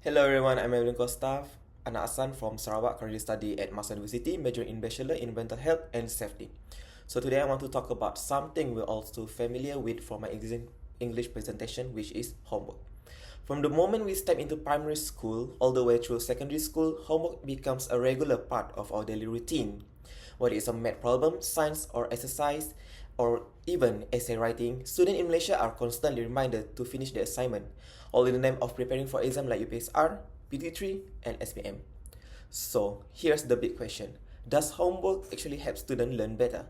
Hello everyone, I'm Melvin Costa, Anak Asan from Sarawak, currently study at Masa University, majoring in Bachelor in Mental Health and Safety. So today I want to talk about something we're all too familiar with from my English presentation, which is homework. From the moment we step into primary school all the way through secondary school, homework becomes a regular part of our daily routine. Whether it's a math problem, science or exercise, or even essay writing, students in Malaysia are constantly reminded to finish the assignment, all in the name of preparing for exams like UPSR, PT3, and SPM. So, here's the big question. Does homework actually help students learn better?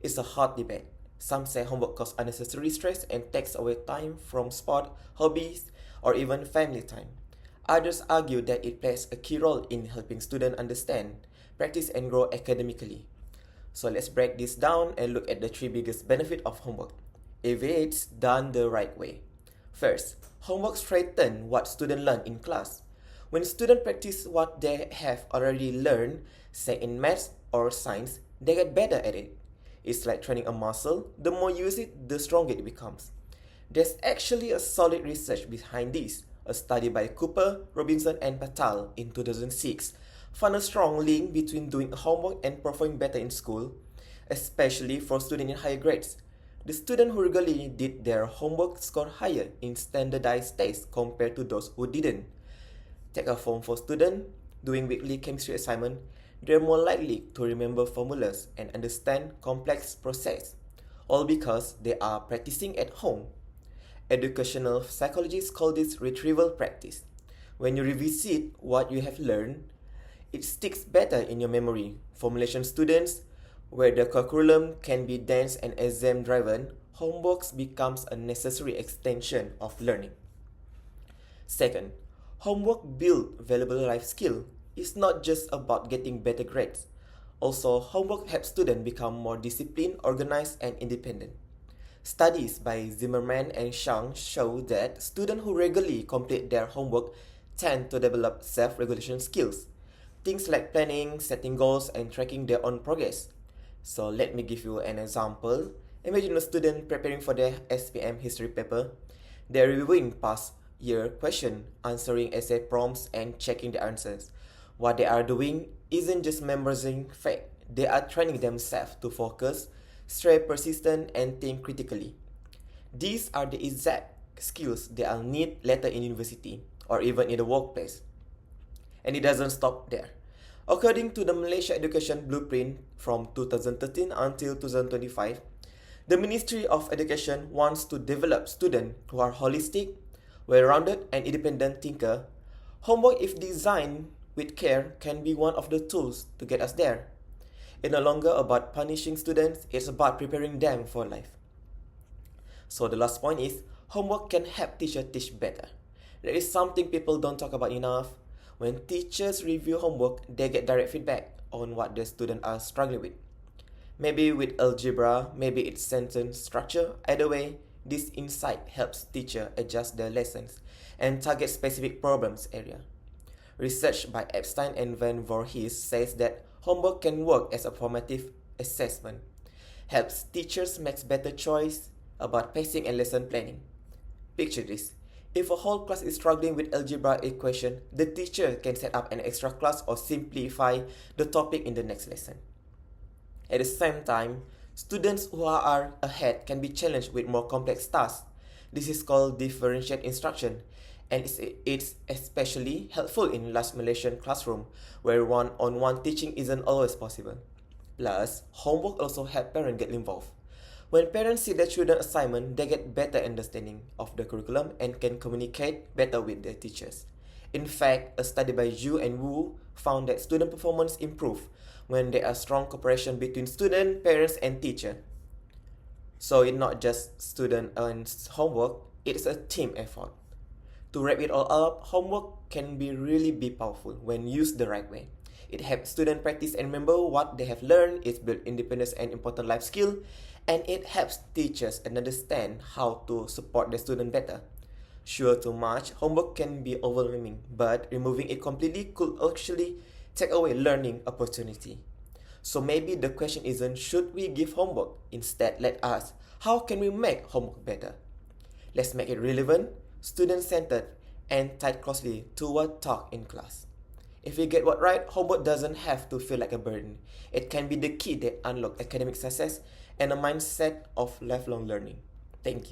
It's a hot debate. Some say homework causes unnecessary stress and takes away time from sport, hobbies, or even family time. Others argue that it plays a key role in helping students understand, practice, and grow academically. So let's break this down and look at the three biggest benefits of homework, if it's done the right way. First, homework strengthens what students learn in class. When students practice what they have already learned, say in maths or science, they get better at it. It's like training a muscle. The more you use it, the stronger it becomes. There's actually a solid research behind this. A study by Cooper, Robinson, and Patel in 2006 found a strong link between doing homework and performing better in school, especially for students in higher grades. The students who regularly did their homework scored higher in standardized tests compared to those who didn't. Take a Form 4 student doing weekly chemistry assignment, they're more likely to remember formulas and understand complex process, all because they are practicing at home. Educational psychologists call this retrieval practice. When you revisit what you have learned, it sticks better in your memory. For Malaysian students, where the curriculum can be dense and exam-driven, homework becomes a necessary extension of learning. Second, homework builds valuable life skills. It's not just about getting better grades. Also, homework helps students become more disciplined, organized, and independent. Studies by Zimmerman and Shang show that students who regularly complete their homework tend to develop self-regulation skills. Things like planning, setting goals, and tracking their own progress. So let me give you an example. Imagine a student preparing for their SPM history paper. They're reviewing past year questions, answering essay prompts, and checking the answers. What they are doing isn't just memorizing facts. They are training themselves to focus, stay persistent, and think critically. These are the exact skills they'll need later in university or even in the workplace. And it doesn't stop there. According to the Malaysia Education Blueprint from 2013 until 2025, the Ministry of Education wants to develop students who are holistic, well-rounded, and independent thinker. Homework, if designed with care, can be one of the tools to get us there. It's no longer about punishing students, it's about preparing them for life. So the last point is, homework can help teachers teach better. That is something people don't talk about enough. When teachers review homework, they get direct feedback on what the students are struggling with. Maybe with algebra, maybe it's sentence structure. Either way, this insight helps teachers adjust their lessons and target specific problems area. Research by Epstein and Van Voorhees says that homework can work as a formative assessment, helps teachers make better choice about pacing and lesson planning. Picture this. If a whole class is struggling with algebra equation, the teacher can set up an extra class or simplify the topic in the next lesson. At the same time, students who are ahead can be challenged with more complex tasks. This is called differentiated instruction, and it's especially helpful in large Malaysian classroom where one-on-one teaching isn't always possible. Plus, homework also helps parents get involved. When parents see their children's assignment, they get better understanding of the curriculum and can communicate better with their teachers. In fact, a study by Zhu and Wu found that student performance improves when there are strong cooperation between student, parents, and teacher. So it's not just student and homework, it's a team effort. To wrap it all up, homework can really be powerful when used the right way. It helps students practice and remember what they have learned, it builds independence and important life skill, and it helps teachers understand how to support their students better. Sure, too much homework can be overwhelming, but removing it completely could actually take away learning opportunity. So maybe the question isn't should we give homework? Instead, let us, how can we make homework better? Let's make it relevant, student-centered, and tied closely to what taught in class. If you get what right, homework doesn't have to feel like a burden. It can be the key that unlocks academic success and a mindset of lifelong learning. Thank you.